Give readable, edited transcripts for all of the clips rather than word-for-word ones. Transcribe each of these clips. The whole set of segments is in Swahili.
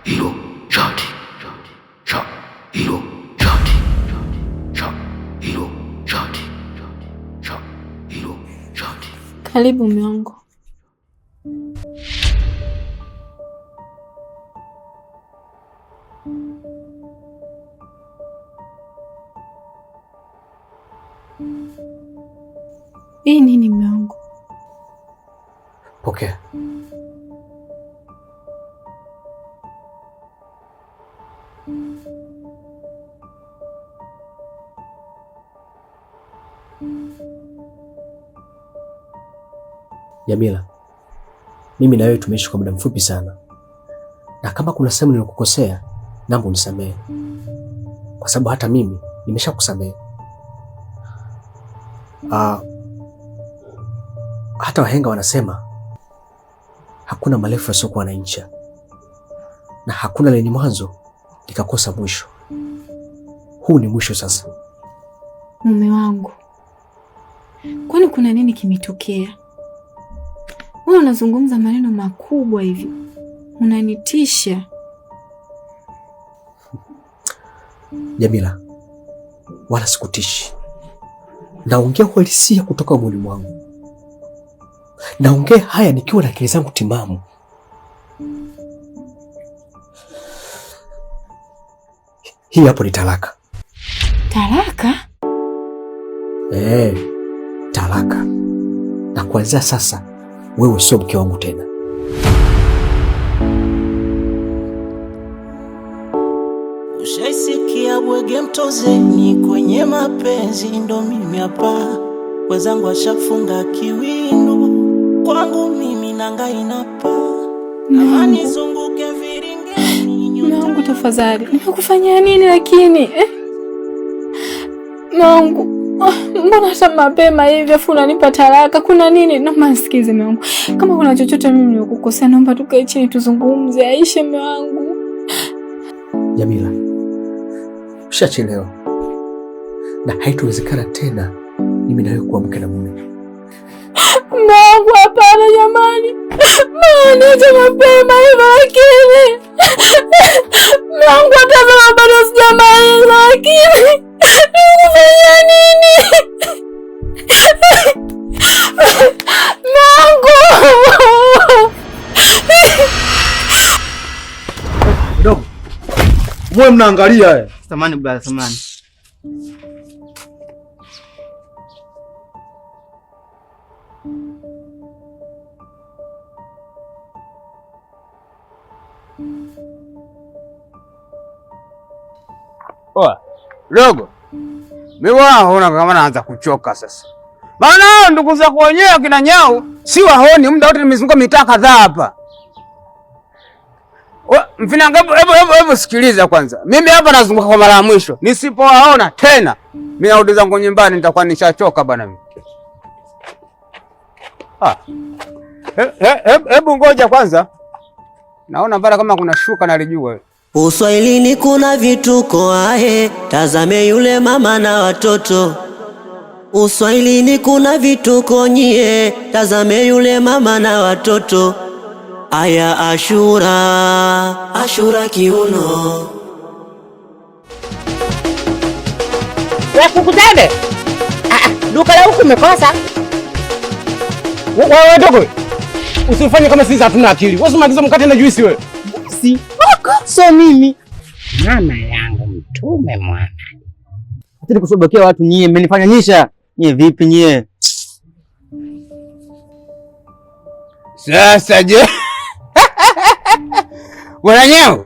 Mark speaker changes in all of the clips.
Speaker 1: hilo shati, sha hilo shati, sha hilo shati, sha hilo shati.
Speaker 2: Karibu mume wangu. Hii nini mume wangu?
Speaker 1: Pokea. Jamila, mimi na wewe tumeishi kwa muda mfupi sana, na kama kuna sehemu nilikukosea, naomba unisamehe, kwa sababu hata mimi nimeshakusamehe. Hata wahenga wanasema hakuna marefu yasiokuwa na ncha, na hakuna lenye mwanzo likakosa mwisho. Huu ni mwisho sasa.
Speaker 2: Mume wangu, kwani kuna nini kimetokea? Wewe unazungumza maneno makubwa hivi, unanitisha.
Speaker 1: Jamila, wala sikutishi. Naongea uhalisia kutoka moyoni mwangu. Naongea haya nikiwa na akili zangu timamu. Hii hapo ni talaka.
Speaker 2: Talaka?
Speaker 1: Talaka. Na kuanzia sasa wewe sio mke wangu tena.
Speaker 3: Ushaisikia bwege mtozeni kwenye mapenzi, ndo mimi hapa. Wenzangu washafunga kiwindu, kwangu mimi nanga inapa. Amani zunguke viringeni.
Speaker 2: Mungu tafadhali, nimekufanyia nini lakini? Mungu, mbona hata mapema hivi afu unanipa talaka? Kuna nini? Naomba nisikize mume wangu. Kama kuna chochote mimi nimekukosea, naomba tukae chini tuzungumze. Aisha mume wangu.
Speaker 1: Jamila, ushachelewa. Na haitowezekana tena mimi na wewe kuwa mke na mume.
Speaker 2: Mungu, hapana jamani. Niache mapema hivyo lakini. Mungu, tazama bado sijamaliza lakini. Nimefanya nini? Mungu.
Speaker 4: Dogo. Mwe mnaangalia.
Speaker 5: Samani bwana, samani.
Speaker 4: Dogo. Mimi waona kama naanza kuchoka sasa. Maana ndugu zako wenyewe kina Nyau si waoni, muda wote nimezunguka mitaa kadhaa hapa. Mfinanga, hebu sikiliza kwanza. Mimi hapa nazunguka kwa mara ya mwisho. Nisipowaona tena, mimi narudi zangu nyumbani, nitakuwa nishachoka bwana mimi. Hebu ngoja kwanza. Naona bara kama kuna shuka nalijua.
Speaker 3: Uswahilini kuna vituko ahe, tazame yule mama na watoto. Uswahilini kuna vituko nyie, tazame yule mama na watoto. Aya Ashura, Ashura kiuno.
Speaker 6: Wakukutane? Duka la huku umekosa.
Speaker 4: Wewe dogo. Usifanye kama sisi hatuna akili. Wewe usimagiza mkate na juisi wewe.
Speaker 6: Si, so mimi. Mama yangu mtume mwana.
Speaker 5: Hataki kusobokea watu nyie, mmenifanya nyisha. Nyie vipi nyie?
Speaker 4: Sasa je. Bwana Nyau.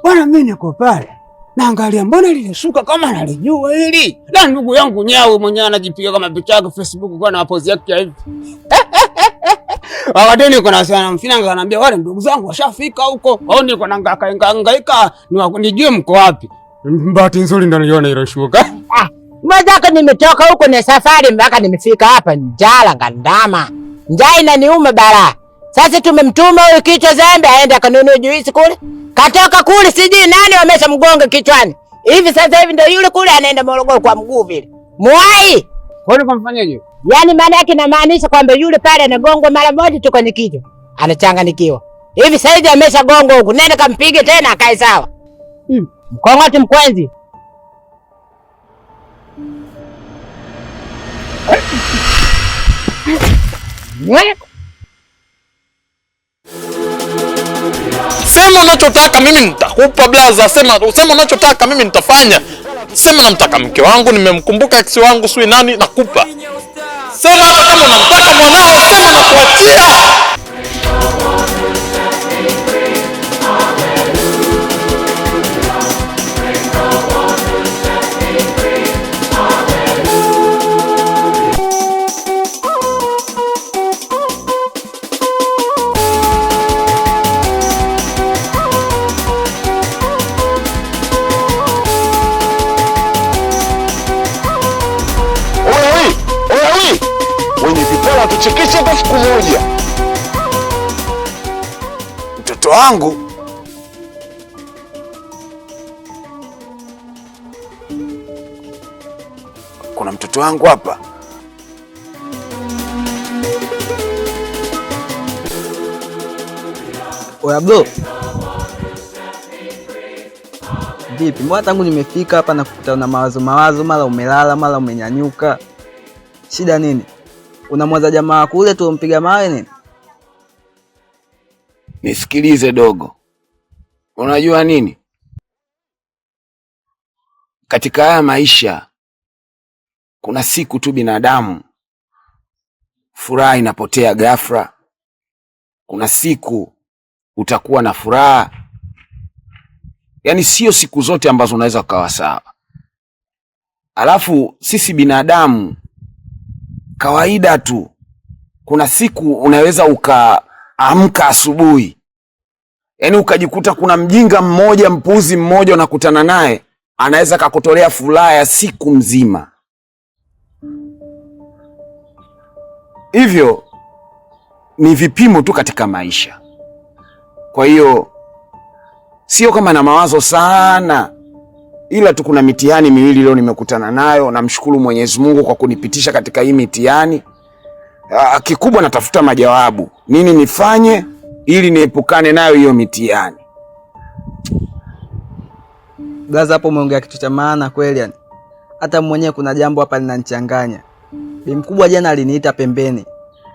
Speaker 4: Bwana mimi niko pale. Naangalia mbona lile shuka kama nalijua hili. Na ndugu yangu Nyau mwenyewe anajipiga kama picha yake Facebook kwa na pose yake hivi. Wakati niko na sana Mfinanga ananiambia wale ndugu zangu washafika huko. Wao niko na hangaika nijue mko wapi. Bahati nzuri ndio niona ile shuka.
Speaker 6: Mwenzako nimetoka huko na safari mpaka nimefika hapa njala ngandama. Njaa inaniuma bara. Sasa tumemtuma huyu kichwa zembe aende kanunue juisi kule. Katoka kule siji nani wamesha mgonga kichwani. Hivi sasa hivi ndio yule kule anaenda Morogoro kwa mguu vile. Mwai!
Speaker 4: Kwani kumfanyaje?
Speaker 6: Yaani maana yake inamaanisha kwamba yule pale anagongwa mara moja tu kwenye kichwa. Anachanganikiwa. Hivi saizi amesha gongo huku. Nenda kampige tena akae sawa. Mkong'oti mkwenzi.
Speaker 7: Sema unachotaka mimi nitakupa blaza. Sema unachotaka mimi nitafanya. Sema namtaka mke wangu, nimemkumbuka ex wangu sui nani nakupa. Sema hata kama unamtaka mwanao, sema nakuachia.
Speaker 8: Tuchekeshe kwa siku moja. Mtoto wangu kuna mtoto wangu hapa.
Speaker 5: Oya bro. Vipi? Mbona tangu nimefika hapa na kukutana na mawazo, mara umelala, mara umenyanyuka. Shida nini? Unamwaza jamaa kule tu umpiga mawe nini?
Speaker 8: Nisikilize dogo. Unajua nini? Katika haya maisha kuna siku tu binadamu furaha inapotea ghafla. Kuna siku utakuwa na furaha. Yaani sio siku zote ambazo unaweza kuwa sawa. Alafu sisi binadamu kawaida tu, kuna siku unaweza ukaamka asubuhi, yaani ukajikuta kuna mjinga mmoja, mpuzi mmoja unakutana naye, anaweza kakutolea furaha ya siku mzima. Hivyo ni vipimo tu katika maisha. Kwa hiyo sio kama na mawazo sana, ila tu kuna mitihani miwili leo nimekutana nayo. Namshukuru Mwenyezi Mungu kwa kunipitisha katika hii mitihani. Kikubwa natafuta majawabu. Nini nifanye ili niepukane nayo hiyo mitihani.
Speaker 5: Blaza, hapo umeongea kitu cha maana kweli yani. Hata mwenyewe kuna jambo hapa linanichanganya. Bi mkubwa jana aliniita pembeni.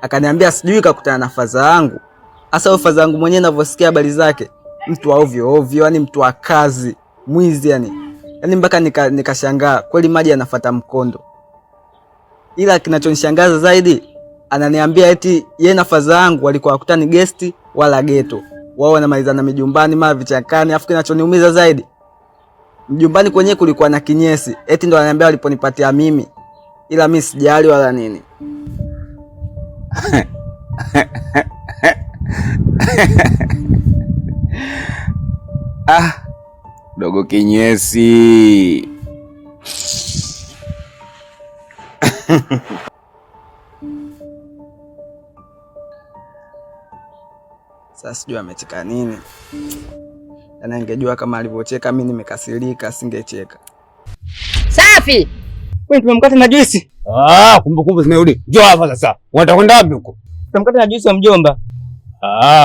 Speaker 5: Akaniambia sijui kakutana na faza yangu. Hasa faza yangu mwenyewe ninavyosikia habari zake, mtu wa ovyo ovyo, yani mtu wa kazi, mwizi yani. Yaani mpaka nikashangaa kweli maji yanafuata mkondo. Ila kinachonishangaza zaidi, ananiambia eti yeye na faza yangu walikuwa wakutani guest wala geto. Wao wanamalizana mijumbani mara vichakani. Afu kinachoniumiza zaidi, mjumbani kwenyewe kulikuwa na kinyesi. Eti ndo ananiambia waliponipatia mimi. Ila mimi sijali wala nini.
Speaker 8: Dogo kinyesi.
Speaker 5: Sasa sijui amecheka nini. Na ningejua kama alivyocheka mimi nimekasirika singecheka.
Speaker 6: Safi.
Speaker 4: Wewe tumemkata na juisi. Kumbukumbu zimerudi. Njoo hapa sasa. Unataka kwenda wapi huko?
Speaker 5: Tumemkata na juisi wa mjomba.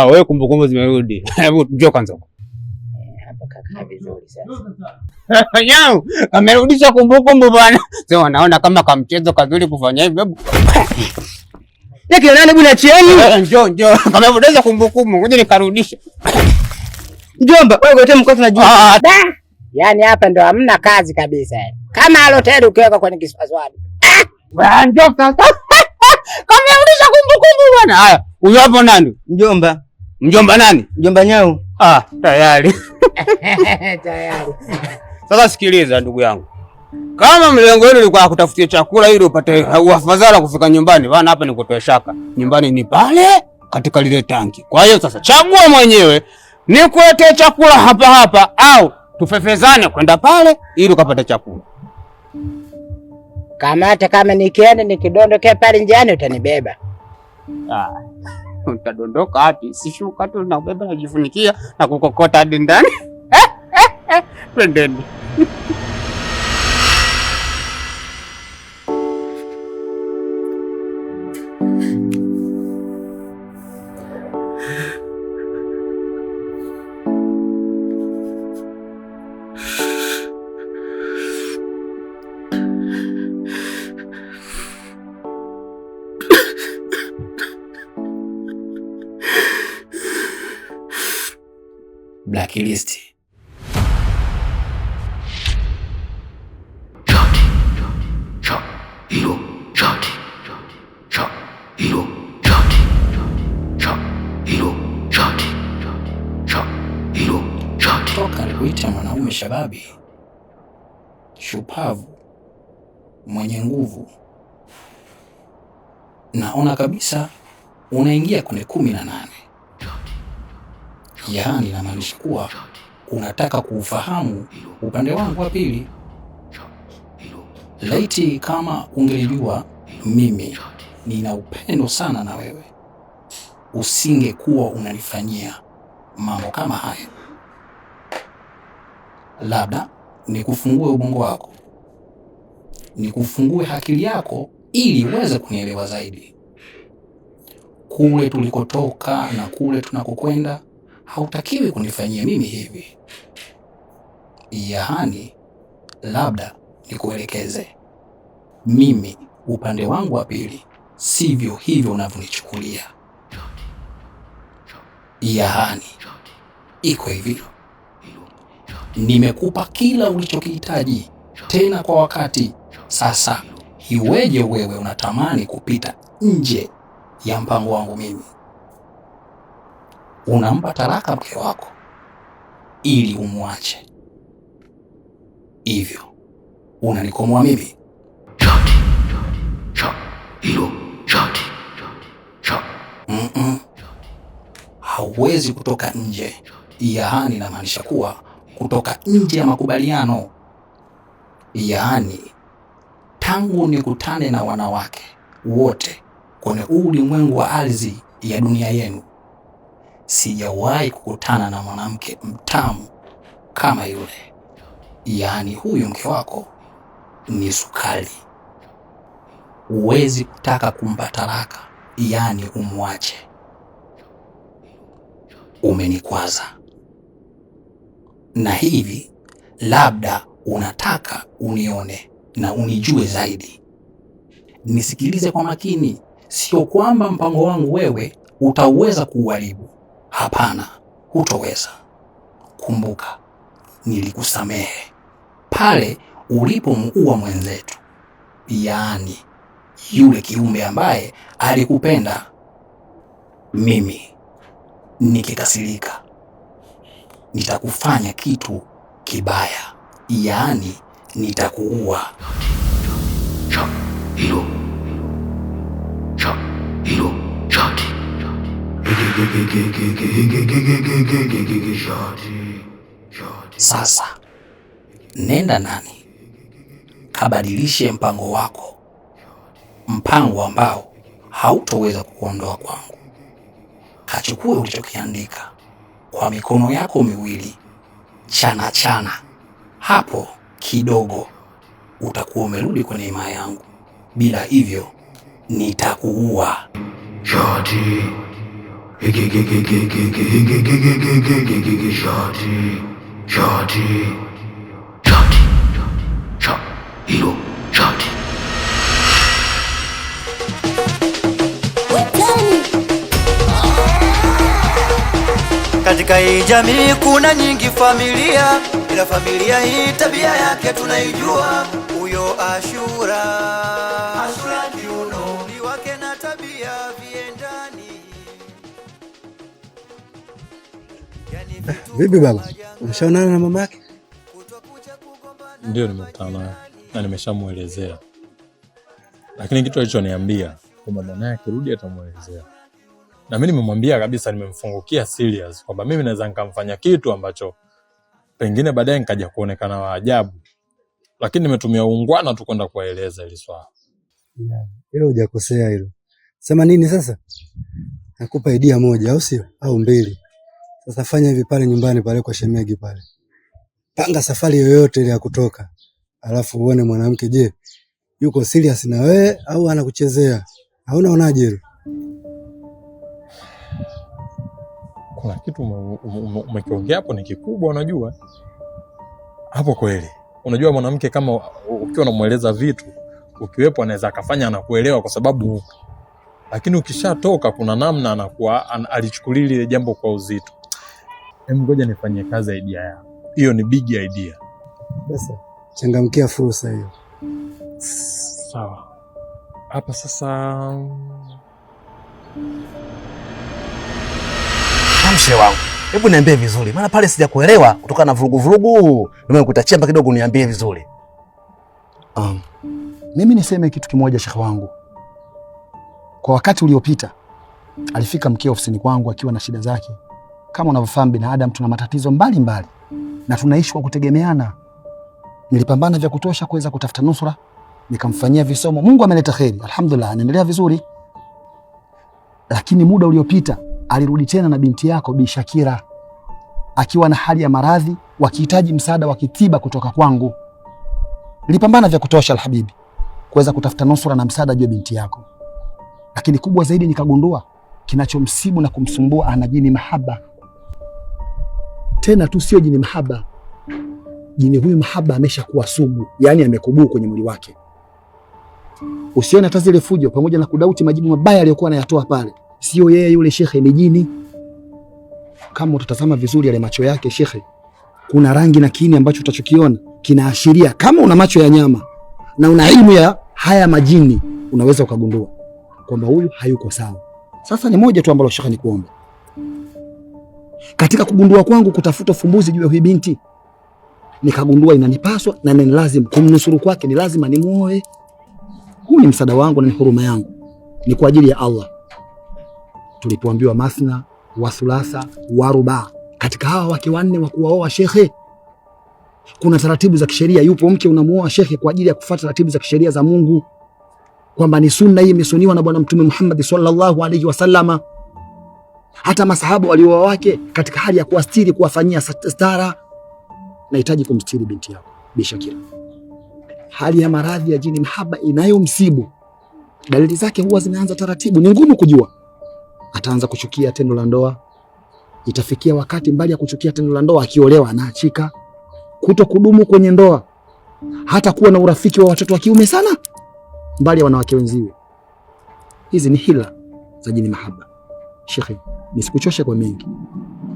Speaker 4: Wewe kumbukumbu zimerudi. Hebu njoo kwanza huko.
Speaker 6: Hapo kaka vizuri sasa.
Speaker 4: Nyau, amerudisha kumbukumbu bwana. Sio naona kama kamchezo kazuri kufanya hivyo. Hebu. Yake nani bwana chieni? Njoo. Kama urudisha kumbukumbu, ngoja nikarudisha.
Speaker 5: Mjomba, wewe gote mkata na juisi.
Speaker 6: Yaani hapa ndo hamna kazi kabisa. Kama hoteli ukiweka kwenye kiswaswadi.
Speaker 4: Njoo sasa. Kama urudisha kumbukumbu bwana. Haya, huyo hapo nani?
Speaker 5: Mjomba.
Speaker 4: Mjomba nani?
Speaker 5: Mjomba Nyau.
Speaker 4: Tayari.
Speaker 6: Tayari.
Speaker 4: Sasa sikiliza ndugu yangu. Kama mlengo wenu ulikuwa kutafutia chakula ili upate afadhali kufika nyumbani, bwana hapa nikutoe shaka. Nyumbani ni pale katika lile tanki. Kwa hiyo sasa chagua mwenyewe, nikuletee chakula hapa au tufefezane kwenda pale ili ukapate chakula.
Speaker 6: Kama nikienda nikidondokea pale njiani utanibeba.
Speaker 4: Utadondoka hadi sishuka tu na ubeba najifunikia na kukokota hadi ndani. Twendeni.
Speaker 9: blacklist. Toka alikuita mwanaume shababi, shupavu, mwenye nguvu, naona kabisa unaingia kwenye 18. Yaani inamaanisha kuwa unataka kuufahamu upande wangu wa pili. Laiti kama ungelijua mimi nina upendo sana na wewe, usingekuwa unanifanyia mambo kama haya. Labda nikufungue ubongo wako, nikufungue akili yako ili uweze kunielewa zaidi. Kule tulikotoka na kule tunakokwenda, hautakiwi kunifanyia mimi hivi. Yaani, labda nikuelekeze. Mimi upande wangu wa pili sivyo hivyo unavyonichukulia. Yaani, iko hivi. Nimekupa kila ulichokihitaji, tena kwa wakati. Sasa iweje wewe unatamani kupita nje ya mpango wangu mimi? Unampa talaka mke wako ili umwache. Hivyo unanikomoa mimi? Hauwezi kutoka nje. Yaani inamaanisha kuwa kutoka nje ya makubaliano. Yaani tangu nikutane na wanawake wote kwenye ulimwengu wa ardhi ya dunia yenu, sijawahi kukutana na mwanamke mtamu kama yule. Yaani huyu mke wako ni sukari. Huwezi kutaka kumpa talaka, yaani umwache. Umenikwaza. Na hivi labda unataka unione na unijue zaidi. Nisikilize kwa makini, sio kwamba mpango wangu wewe utauweza kuuharibu. Hapana, hutoweza. Kumbuka, nilikusamehe pale ulipomuua mwenzetu, yaani yule kiumbe ambaye alikupenda. Mimi nikikasirika nitakufanya kitu kibaya, yaani nitakuua. Sasa nenda ndani, kabadilishe mpango wako, mpango ambao hautoweza kuondoa kwangu. Kachukue ulichokiandika kwa mikono yako miwili, chana chana hapo kidogo, utakuwa umerudi kwenye himaya yangu. Bila hivyo nitakuua. Shati. Shati. Shati. Shati.
Speaker 3: Katika hii jamii kuna nyingi familia, ila familia hii tabia yake tunaijua. Huyo Ashura, Ashura kiuno, ni wake na tabia viendani.
Speaker 10: Vipi baba? Umeshaonana na mama yake?
Speaker 7: Ndio, nimekutana naye na nimeshamuelezea. Lakini kitu alichoniambia kwamba mama yake akirudi atamuelezea. Na mimi nimemwambia kabisa, nimemfungukia serious kwamba mimi naweza nikamfanya kitu ambacho pengine baadaye nikaja kuonekana wa ajabu. Lakini nimetumia ungwana tu kwenda kueleza hili swala.
Speaker 10: Hilo hujakosea hilo. Sema nini sasa? Nakupa idea moja au sio? Au mbili. Sasa fanya hivi pale nyumbani pale kwa shemegi pale. Panga safari yoyote ile ya kutoka. Alafu uone mwanamke, je, yuko serious na wewe au anakuchezea? Hauna unaje hilo?
Speaker 7: Kuna kitu umekiongea hapo ni kikubwa, unajua? Hapo kweli. Unajua mwanamke kama ukiwa unamueleza vitu, ukiwepo anaweza akafanya anakuelewa kwa sababu, lakini ukishatoka kuna namna anakuwa alichukulia ile jambo kwa uzito.
Speaker 11: Ngoja nifanyie kazi idea yako. Hiyo ni big idea.
Speaker 10: Sasa changamkia fursa hiyo.
Speaker 11: Sawa. Hapa sasa
Speaker 12: Mshe wangu, hebu niambie vizuri, maana pale sijakuelewa kutokana na vurugu. Nimekuta chemba kidogo, niambie vizuri. Mimi niseme kitu kimoja shekhi wangu. Kwa wakati uliopita alifika mkeo ofisini kwangu akiwa na shida zake. Kama unavyofahamu binadamu tuna matatizo mbalimbali na tunaishi kwa kutegemeana. Nilipambana vya kutosha kuweza kutafuta nusura, nikamfanyia visomo. Mungu ameleta kheri, alhamdulillah, anaendelea vizuri. Lakini muda uliopita alirudi tena na binti yako Bi Shakira akiwa na hali ya maradhi, wakihitaji msaada wa kitiba kutoka kwangu. Nilipambana vya kutosha alhabibi kuweza kutafuta nusura na msaada juu binti yako. Lakini kubwa zaidi nikagundua kinachomsibu na kumsumbua ana jini mahaba. Tena tu sio jini mahaba. Jini huyu mahaba ameshakuwa sugu, yani amekubuu kwenye mwili wake. Usione hata zile fujo pamoja na kudauti majibu mabaya aliyokuwa anayatoa pale. Sio yeye yule shekhe, ni jini. Kama utatazama vizuri yale macho yake shekhe, kuna rangi na kiini ambacho utachokiona kinaashiria kama una macho ya nyama na una elimu ya haya majini, unaweza ukagundua kwamba huyu hayuko sawa. Sasa ni moja tu ambalo shekhe ni kuomba. Katika kugundua kwangu kutafuta ufumbuzi juu ya huyu binti, nikagundua inanipaswa na ni lazima kumnusuru kwake, ni lazima nimuoe. Huu ni msaada wangu na ni huruma yangu. Ni kwa ajili ya Allah. Tulipoambiwa mathna wa thulatha wa ruba, katika hawa wake wanne wa kuwaoa shekhe, kuna taratibu za kisheria. Yupo mke unamuoa shekhe kwa ajili ya kufuata taratibu za kisheria za Mungu, kwamba ni sunna hii imesuniwa na Bwana Mtume Muhammad sallallahu alaihi wasallama. Hata masahabu walioa wake katika hali ya kuastiri, kuwafanyia stara. Nahitaji kumstiri binti yako Bi Shakira. Hali ya maradhi ya jini mahaba inayomsibu, dalili zake huwa zinaanza taratibu, ni ngumu kujua. Ataanza kuchukia tendo la ndoa. Itafikia wakati mbali ya kuchukia tendo la ndoa, akiolewa anaachika. Kuto kudumu kwenye ndoa, hata kuwa na urafiki wa watoto wa kiume sana mbali ya wanawake wenziwe. Hizi ni hila za jini mahaba. Shekhe, nisikuchoshe kwa mengi.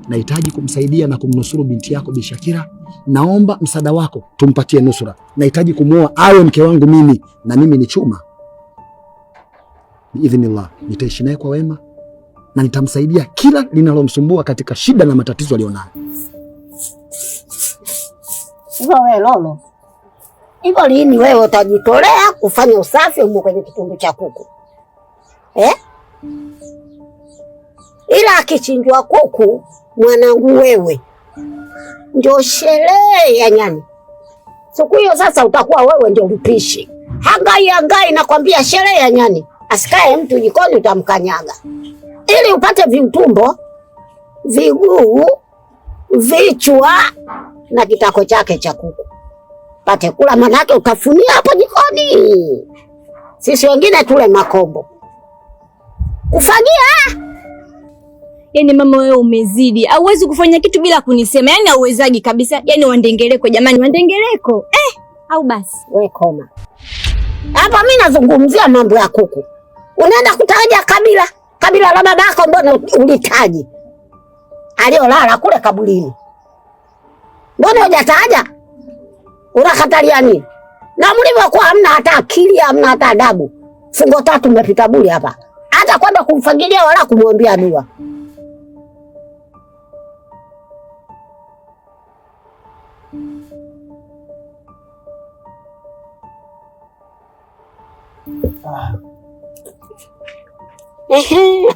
Speaker 12: Nahitaji kumsaidia na kumnusuru binti yako Bi Shakira. Naomba msaada wako tumpatie nusura. Nahitaji kumuoa awe mke wangu mimi, na mimi ni chuma. Biidhnillah, nitaishi naye kwa wema na nitamsaidia kila linalomsumbua katika shida na matatizo alionayo.
Speaker 13: Hivyo wewe Lolo, hivyo lini wewe utajitolea kufanya usafi huko kwenye kitundu cha kuku? Ila akichinjwa kuku mwanangu, wewe ndio sherehe ya nyani. Siku hiyo sasa utakuwa wewe ndio mpishi. Hangai nakwambia, sherehe ya nyani. Asikae mtu jikoni, utamkanyaga. Ili upate viutumbo, viguu, vichwa na kitako chake cha kuku. Pate kula, manake utafunia hapo jikoni. Sisi wengine tule makombo. Kufagia.
Speaker 14: Yaani mama wewe umezidi. Hauwezi kufanya kitu bila kunisema. Yaani hauwezagi kabisa. Yaani wandengeleko jamani, wandengeleko. Au basi.
Speaker 13: We koma. Hapa mimi nazungumzia mambo ya kuku. Unaenda kutaja kabila la babako, mbona ulitaji? Aliolala kule kaburini. Mbona hujataja? Unakatalia nini? Na mlivyokuwa hamna hata akili, hamna hata adabu. Fungo 3 mmepita bure hapa. Hata kwenda kumfagilia wala kumwambia dua.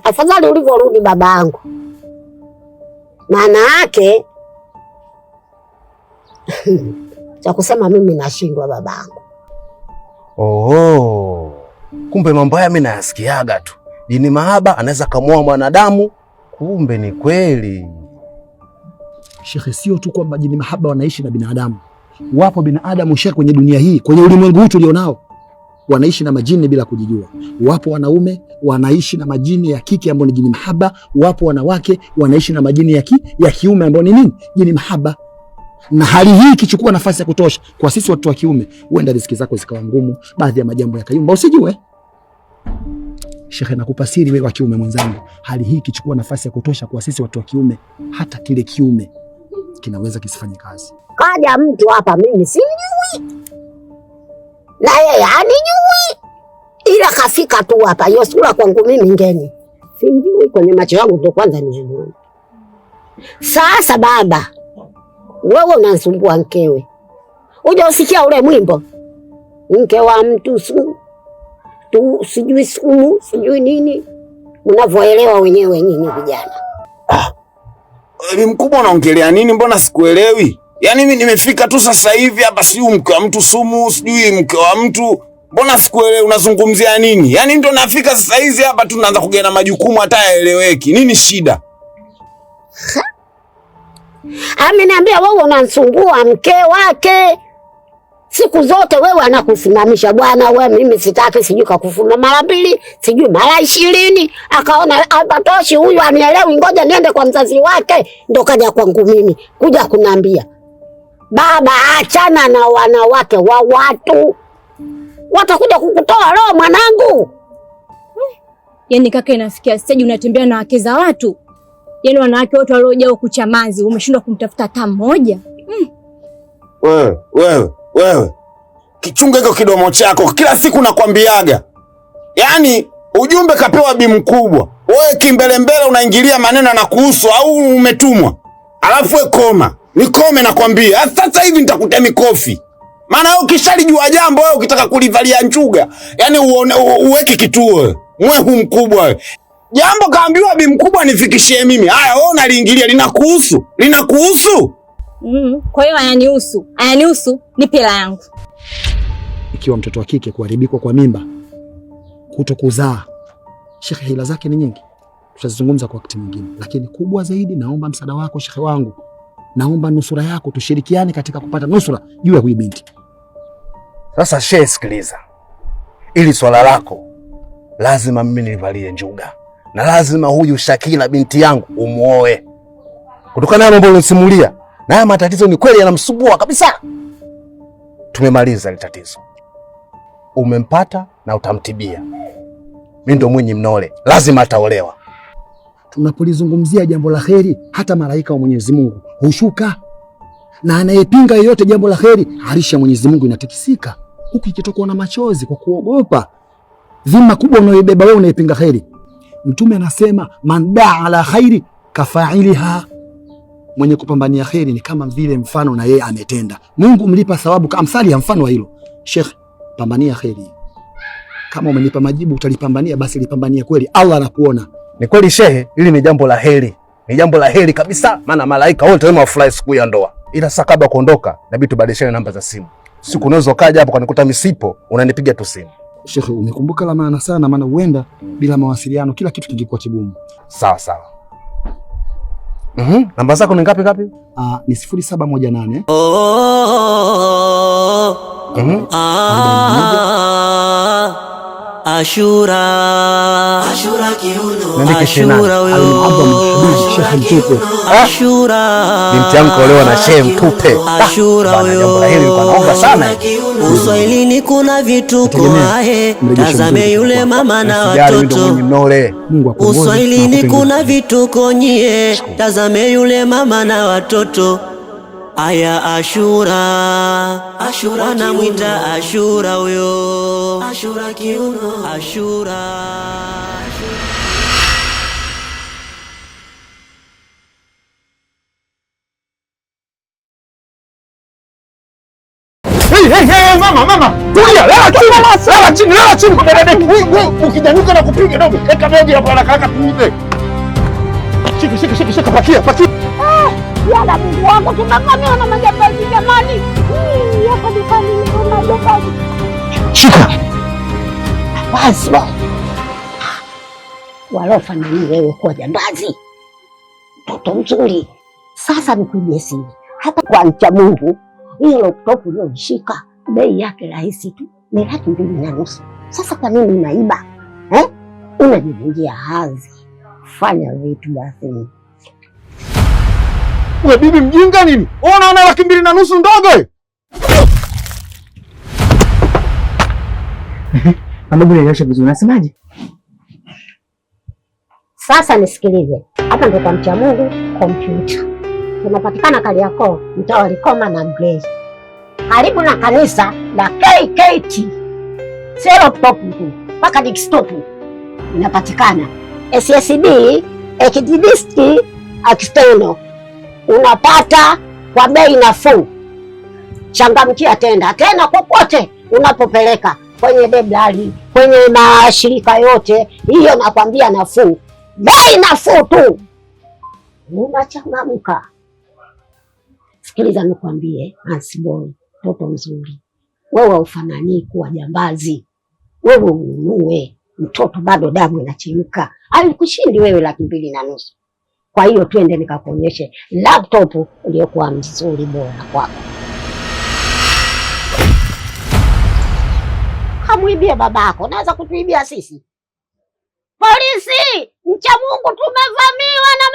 Speaker 13: Afadhali ulivyorudi babangu. Maana yake cha kusema mimi nashindwa babangu.
Speaker 12: Kumbe mambo haya mimi nayasikiaga tu. Jini mahaba anaweza kamuoa mwanadamu, kumbe ni kweli.
Speaker 1: Shekhe, sio tu kwamba jini mahaba wanaishi na binadamu. Wapo binadamu shekhe kwenye dunia hii, kwenye ulimwengu huu tulionao, wanaishi na majini bila kujijua. Wapo wanaume wanaishi na majini ya kike ambao ni jini mahaba. Wapo wanawake wanaishi na majini ya kiume ambao ni nini? Jini mahaba. Na hali hii ikichukua nafasi ya kutosha kwa sisi watu wa kiume, huenda riziki zako zikawa ngumu, baadhi ya majambo yakayumba usijue. Shekhe, nakupa siri wewe wa kiume mwenzangu, hali hii ikichukua nafasi ya kutosha kwa sisi watu wa kiume, hata kile kiume kinaweza kisifanye kazi.
Speaker 13: Kaja mtu hapa mimi simjui, na yeye hanijui, ila kafika tu hapa. Hiyo sura kwangu mimi ngeni, simjui, kwenye macho yangu ndio kwanza nimemuona. Sasa baba, wewe unanisumbua mkewe. Uje usikia ule mwimbo, mke wa mtu tu sijui sumu sijui nini, mnavyoelewa wenyewe nyinyi vijana.
Speaker 8: Ni mkubwa, unaongelea nini? Mbona sikuelewi? Yaani mimi nimefika tu sasa hivi hapa, sijui mke wa mtu sumu, sijui mke wa mtu. Mbona sikuelewi unazungumzia nini? Yaani ndo nafika sasa hizi hapa tu naanza kugena majukumu hata yaeleweki. Nini shida?
Speaker 13: Ameniambia wewe unanisumbua mke wake. Siku zote wewe anakusimamisha bwana, wewe mimi sitaki, sijui kakufuna mara 2, sijui mara 20, akaona hapatoshi huyu anielewi, ngoja niende kwa mzazi wake, ndo kaja kwangu mimi kuja kunambia, baba achana na wanawake wa watu, watakuja kukutoa roho mwanangu.
Speaker 14: Yaani kaka, inafikia stage unatembea na wake za watu? Yaani wanawake wote waliojao kuchamazi umeshindwa kumtafuta hata mmoja?
Speaker 8: Wewe kichunga hiyo kidomo chako, kila siku nakwambiaga. Yaani ujumbe kapewa bi mkubwa, wewe kimbelembele unaingilia maneno na kuhusu au umetumwa. Alafu we koma, nikome nakwambia. Sasa hivi nitakutia mikofi. Maana wewe ukishalijua jambo, wewe ukitaka kulivalia njuga, yaani uweke kituo wewe. Mwehu mkubwa wewe. Jambo kaambiwa bi mkubwa nifikishie mimi. Haya wewe unaliingilia, linakuhusu?
Speaker 14: Kwa hiyo ayanihusu, nipe hela yangu.
Speaker 1: Ikiwa mtoto wa kike kuharibikwa kwa mimba, kutokuzaa, Shekhe, hila zake ni nyingi. Tutazungumza kwa wakati mwingine, lakini kubwa zaidi naomba msaada wako Shekhe wangu. Naomba nusura yako, tushirikiane katika kupata nusura juu ya huyu binti.
Speaker 15: Sasa Shehe, sikiliza. Ili swala lako lazima mimi nivalie njuga. Na lazima huyu Shakila binti yangu umuoe. Kutokana na mambo nilisimulia, na haya matatizo ni kweli yanamsumbua kabisa. Tumemaliza ile tatizo. Umempata na utamtibia. Mimi ndo mwenye mnole, lazima ataolewa.
Speaker 1: Tunapolizungumzia jambo la kheri, hata malaika wa Mwenyezi Mungu hushuka. Na anayepinga yoyote jambo la kheri, arisha Mwenyezi Mungu inatikisika. Huku ikitokwa na machozi kwa kuogopa dhima kubwa unayoibeba wewe unayepinga kheri. Mtume anasema man daa ala khairi kafailiha, mwenye kupambania kheri ni kama vile mfano na yeye ametenda. Mungu mlipa thawabu kama mthali ya mfano wa hilo. Sheikh, pambania kheri. Kama umenipa majibu utalipambania, basi lipambania kweli, Allah anakuona.
Speaker 15: Ni kweli Shehe, hili ni jambo la heri. Ni jambo la heri kabisa, maana malaika wote wema wafurahi siku ya ndoa. Ila sasa kabla kuondoka, inabidi tubadilishane namba za simu. Siku unaweza kaja hapo kanikuta misipo, unanipiga tu simu.
Speaker 1: Sheikh, umekumbuka la maana sana, maana huenda bila mawasiliano kila kitu kingekuwa kigumu.
Speaker 15: Sawa. Namba zako ni ngapi?
Speaker 1: Ni 0718.
Speaker 3: Ashura kiuno,
Speaker 15: Ashura
Speaker 3: huyo Ashura
Speaker 15: binti yangu olewa na Shehe Mtupe.
Speaker 3: Ashura huyo
Speaker 15: naomba sana.
Speaker 3: Uswahilini kuna vituko ahe, tazame yule mama na watoto. Uswahilini kuna vituko nyie, tazame yule mama na watoto. Aya Ashura wanamwita Ashura huyo, Ashura kiuno, Ashura.
Speaker 8: Hey, mama. Tulia, lala chini kwa dada. Ukinyanyuka na kupiga dogo. Eka begi hapo haraka tuibe. Shika pakia.
Speaker 13: Yala Mungu wangu, tunang'amia na majambazi jamani. Hapa dukani niko na jambazi.
Speaker 8: Shika.
Speaker 13: Basi. Walofa na wewe kwa jambazi. Mtoto mzuri. Sasa nikuibie siri. Hapa kwa mcha Mungu, hiyo laptop ulioshika bei yake rahisi tu, ni 250. Sasa kwa nini unaiba? Unajivunjia hadhi. Fanya vitu basi.
Speaker 8: Wewe bibi mjinga nini? Unaona 250 ndogo?
Speaker 5: Mambo yanaisha vizuri, unasemaje?
Speaker 13: Sasa nisikilize, hapa ndio kwa mcha Mungu kompyuta. Tunapatikana Kariakoo, mtaa wa Likoma na Grace, karibu na kanisa la KKT. Sio laptop tu, mpaka desktop inapatikana. SSD, HDD, external unapata kwa bei nafuu. Changamkia tena popote unapopeleka, kwenye deblari, kwenye mashirika yote, hiyo nakwambia nafuu, bei nafuu tu, unachangamka. Sikiliza nikwambie, Ansboy, mtoto mzuri wewe, ufanani kuwa jambazi wewe, ununue mtoto bado damu inachemka, alikushindi wewe 2,500. Kwa hiyo twende nikakuonyeshe laptop iliyokuwa mzuri bora kwako. Kamwibie babako, naweza kutuibia sisi. Polisi, mcha Mungu, tumevamiwa na